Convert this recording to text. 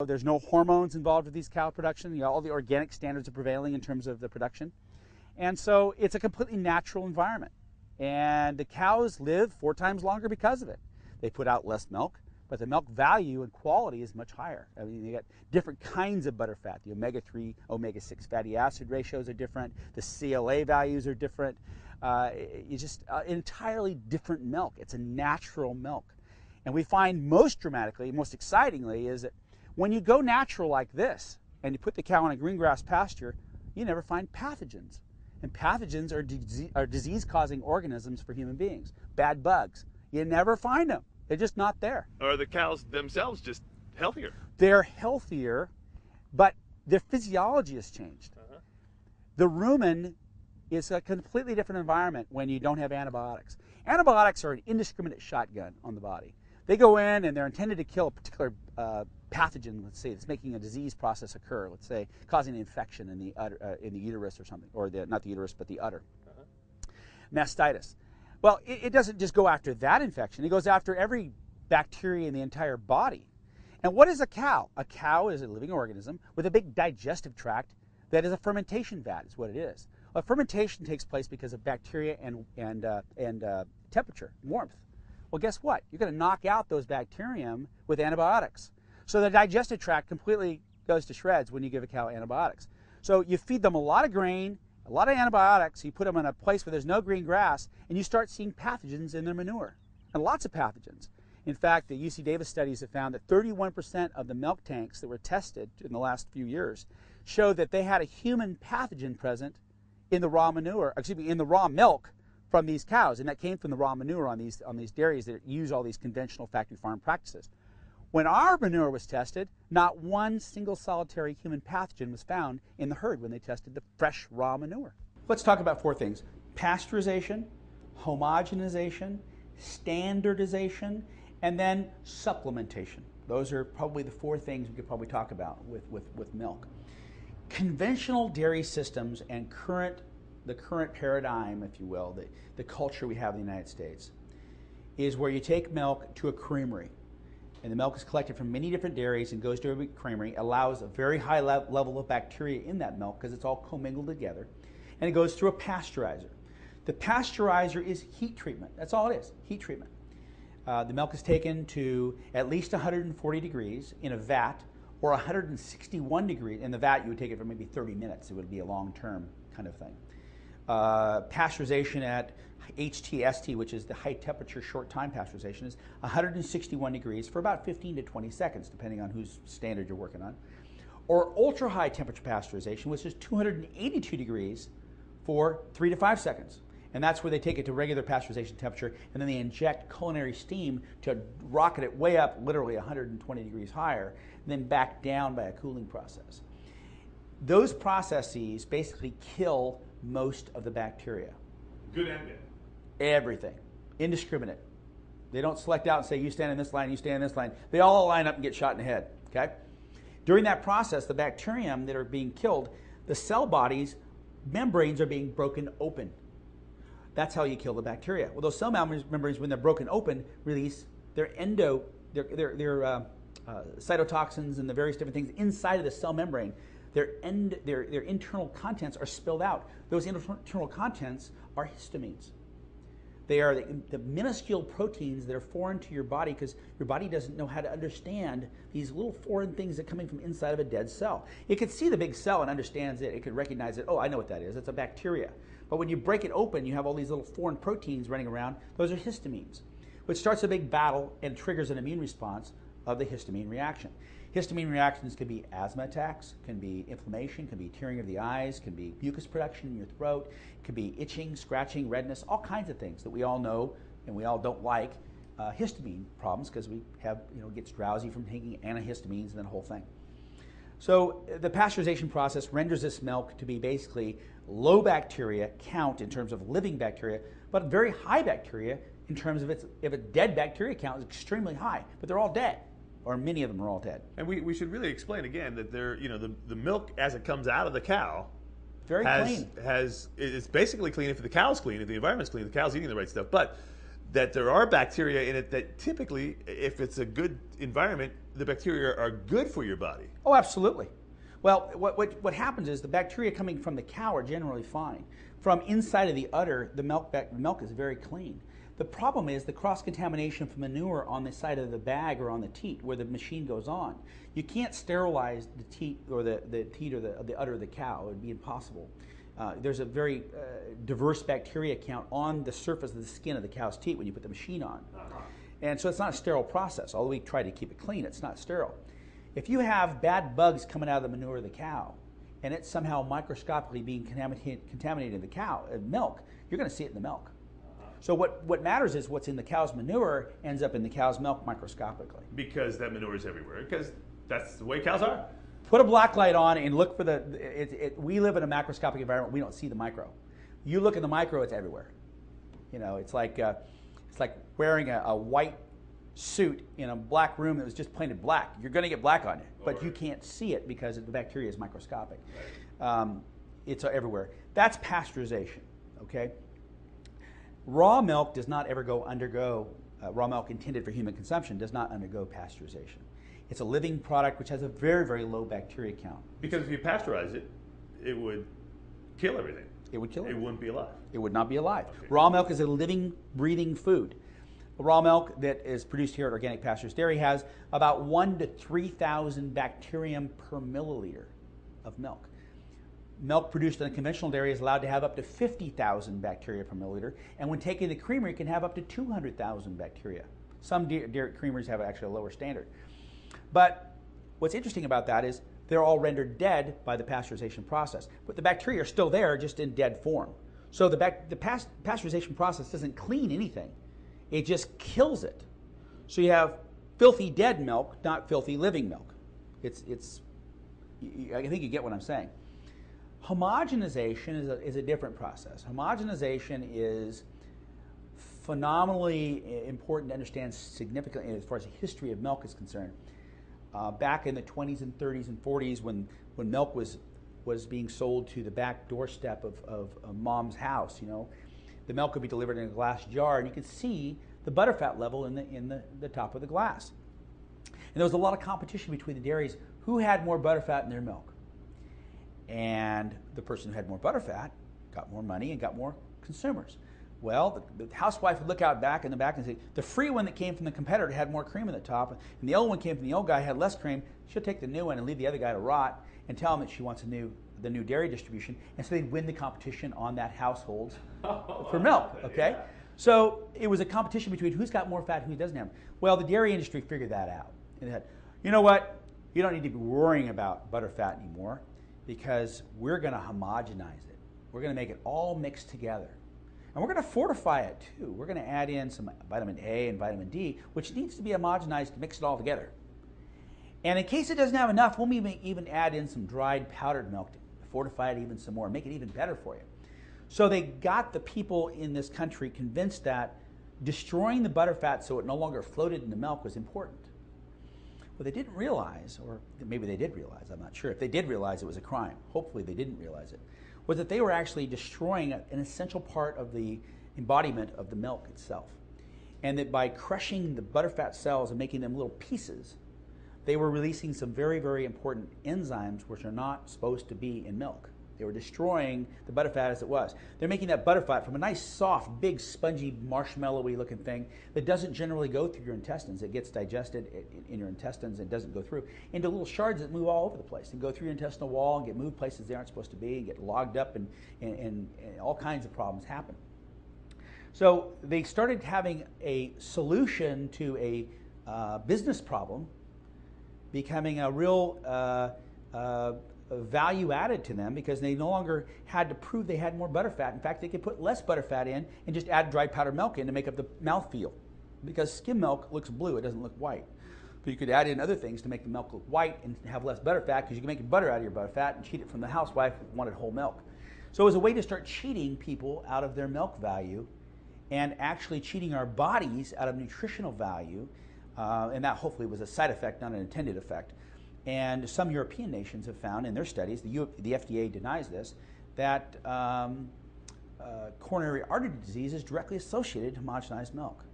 There's no hormones involved with these cow production. All the organic standards are prevailing in terms of the production. And so it's a completely natural environment. And the cows live 4 times longer because of it. They put out less milk, but the milk value and quality is much higher. I mean, you got different kinds of butterfat. The omega-3, omega-6 fatty acid ratios are different. The CLA values are different. It's just an entirely different milk. It's a natural milk. And we find most dramatically, most excitingly, is that when you go natural like this and you put the cow in a green grass pasture, you never find pathogens. And pathogens are disease-causing organisms for human beings. Bad bugs. You never find them. They're just not there. Are the cows themselves just healthier? They're healthier, but their physiology has changed. The rumen is a completely different environment when you don't have antibiotics. Antibiotics are an indiscriminate shotgun on the body. They go in and they're intended to kill a particular pathogen, let's say, that's making a disease process occur, let's say, causing an infection in the uterus or something, or not the uterus, but the udder. Mastitis. Well, it doesn't just go after that infection. It goes after every bacteria in the entire body. And what is a cow? A cow is a living organism with a big digestive tract that is a fermentation vat, is what it is. Well, fermentation takes place because of bacteria and temperature, warmth. Well, guess what? You're going to knock out those bacterium with antibiotics. So the digestive tract completely goes to shreds when you give a cow antibiotics. So you feed them a lot of grain, a lot of antibiotics, you put them in a place where there's no green grass, and you start seeing pathogens in their manure, and lots of pathogens. In fact, the UC Davis studies have found that 31% of the milk tanks that were tested in the last few years showed that they had a human pathogen present in the raw manure, in the raw milk from these cows, and that came from the raw manure on these dairies that use all these conventional factory farm practices. When our manure was tested, not one single solitary human pathogen was found in the herd when they tested the fresh raw manure. Let's talk about 4 things: pasteurization, homogenization, standardization, and then supplementation. Those are probably the 4 things we could probably talk about with milk. Conventional dairy systems and the current paradigm, if you will, the culture we have in the United States, is where you take milk to a creamery. And the milk is collected from many different dairies and goes to a creamery, allows a very high level of bacteria in that milk because it's all commingled together, and it goes through a pasteurizer. The pasteurizer is heat treatment. That's all it is, heat treatment. The milk is taken to at least 140 degrees in a vat, or 161 degrees. In the vat, you would take it for maybe 30 minutes. It would be a long-term kind of thing. Pasteurization at HTST, which is the high temperature short time pasteurization, is 161 degrees for about 15 to 20 seconds, depending on whose standard you're working on. Or ultra high temperature pasteurization, which is 282 degrees for 3 to 5 seconds. And that's where they take it to regular pasteurization temperature, and then they inject culinary steam to rocket it way up, literally 120 degrees higher, and then back down by a cooling process. Those processes basically kill most of the bacteria. Good and bad. Everything. Indiscriminate. They don't select out and say, you stand in this line, you stand in this line. They all line up and get shot in the head. Okay? During that process, the bacterium that are being killed, the cell bodies, membranes are being broken open. That's how you kill the bacteria. Well, those cell membranes, when they're broken open, release their cytotoxins and the various different things inside of the cell membrane. Their internal contents are spilled out. Those internal contents are histamines. They are the minuscule proteins that are foreign to your body because your body doesn't know how to understand these little foreign things that are coming from inside of a dead cell. It could see the big cell and understands it. It could recognize it. Oh, I know what that is. It's a bacteria. But when you break it open, you have all these little foreign proteins running around. Those are histamines, which starts a big battle and triggers an immune response of the histamine reaction. Histamine reactions can be asthma attacks, can be inflammation, can be tearing of the eyes, can be mucus production in your throat, can be itching, scratching, redness, all kinds of things that we all know and we all don't like. Histamine problems because we have, gets drowsy from taking antihistamines and that whole thing. So the pasteurization process renders this milk to be basically low bacteria count in terms of living bacteria, but very high bacteria in terms of if a dead bacteria count is extremely high, but they're all dead. Or many of them are all dead. And we should really explain again that the milk as it comes out of the cow very clean. It's basically clean if the cow's clean, if the environment's clean, the cow's eating the right stuff. But that there are bacteria in it that typically, if it's a good environment, the bacteria are good for your body. Oh, absolutely. Well, what happens is the bacteria coming from the cow are generally fine. From inside of the udder, the milk is very clean. The problem is the cross-contamination from manure on the side of the bag or on the teat where the machine goes on. You can't sterilize the teat or the teat or the udder of the cow. It would be impossible. There's a very diverse bacteria count on the surface of the skin of the cow's teat when you put the machine on. And so it's not a sterile process. Although we try to keep it clean, it's not sterile. If you have bad bugs coming out of the manure of the cow, and it's somehow microscopically being contaminated in the cow milk, you're going to see it in the milk. So what matters is what's in the cow's manure ends up in the cow's milk microscopically. Because that manure is everywhere. Because that's the way cows are. Put a black light on and look for we live in a macroscopic environment. We don't see the micro. You look at the micro, it's everywhere. You know, it's like wearing a white suit in a black room that was just painted black. You're going to get black on it, but you can't see it because the bacteria is microscopic. It's everywhere. That's pasteurization, okay? Raw milk does not ever undergo, raw milk intended for human consumption does not undergo pasteurization. It's a living product which has a very, very low bacteria count. Because if you pasteurize it, it would kill everything. It would kill it. It wouldn't be alive. It would not be alive. Okay. Raw milk is a living, breathing food. Raw milk that is produced here at Organic Pastures Dairy has about 1,000 to 3,000 bacterium per milliliter of milk. Milk produced in a conventional dairy is allowed to have up to 50,000 bacteria per milliliter, and when taken to creamery, it can have up to 200,000 bacteria. Some dairy creameries have actually a lower standard. But what's interesting about that is they're all rendered dead by the pasteurization process, but the bacteria are still there, just in dead form. So the pasteurization process doesn't clean anything. It just kills it. So you have filthy dead milk, not filthy living milk. I think you get what I'm saying. Homogenization is a different process. Homogenization is phenomenally important to understand significantly as far as the history of milk is concerned. Back in the 20s and 30s and 40s when milk was being sold to the back doorstep of mom's house, you know, the milk could be delivered in a glass jar, and you could see the butterfat level in the top of the glass. And there was a lot of competition between the dairies who had more butterfat in their milk. And the person who had more butterfat got more money and got more consumers. Well, the housewife would look out in the back and say, the free one that came from the competitor had more cream in the top, and the old one came from the old guy, had less cream. She'll take the new one and leave the other guy to rot and tell him that she wants the new dairy distribution, and so they'd win the competition on that household for milk, okay? So it was a competition between who's got more fat and who doesn't have. Well, the dairy industry figured that out. And they said, you know what? You don't need to be worrying about butterfat anymore because we're going to homogenize it. We're going to make it all mixed together. And we're going to fortify it too. We're going to add in some vitamin A and vitamin D, which needs to be homogenized to mix it all together. And in case it doesn't have enough, we'll even add in some dried powdered milk to fortify it even some more, make it even better for you. So they got the people in this country convinced that destroying the butterfat so it no longer floated in the milk was important. What they didn't realize, or maybe they did realize, I'm not sure. If they did realize it was a crime, hopefully they didn't realize it, was that they were actually destroying an essential part of the embodiment of the milk itself. And that by crushing the butterfat cells and making them little pieces, they were releasing some very, very important enzymes which are not supposed to be in milk. They were destroying the butterfat as it was. They're making that butterfat from a nice, soft, big, spongy, marshmallowy looking thing that doesn't generally go through your intestines. It gets digested in your intestines and doesn't go through into little shards that move all over the place and go through your intestinal wall and get moved places they aren't supposed to be and get logged up and all kinds of problems happen. So they started having a solution to a business problem becoming a real value added to them because they no longer had to prove they had more butterfat. In fact, they could put less butterfat in and just add dried powdered milk in to make up the mouthfeel. Because skim milk looks blue, it doesn't look white. But you could add in other things to make the milk look white and have less butterfat because you can make butter out of your butterfat and cheat it from the housewife who wanted whole milk. So it was a way to start cheating people out of their milk value and actually cheating our bodies out of nutritional value. And that hopefully was a side effect, not an intended effect. And some European nations have found in their studies, the FDA denies this, that coronary artery disease is directly associated to homogenized milk.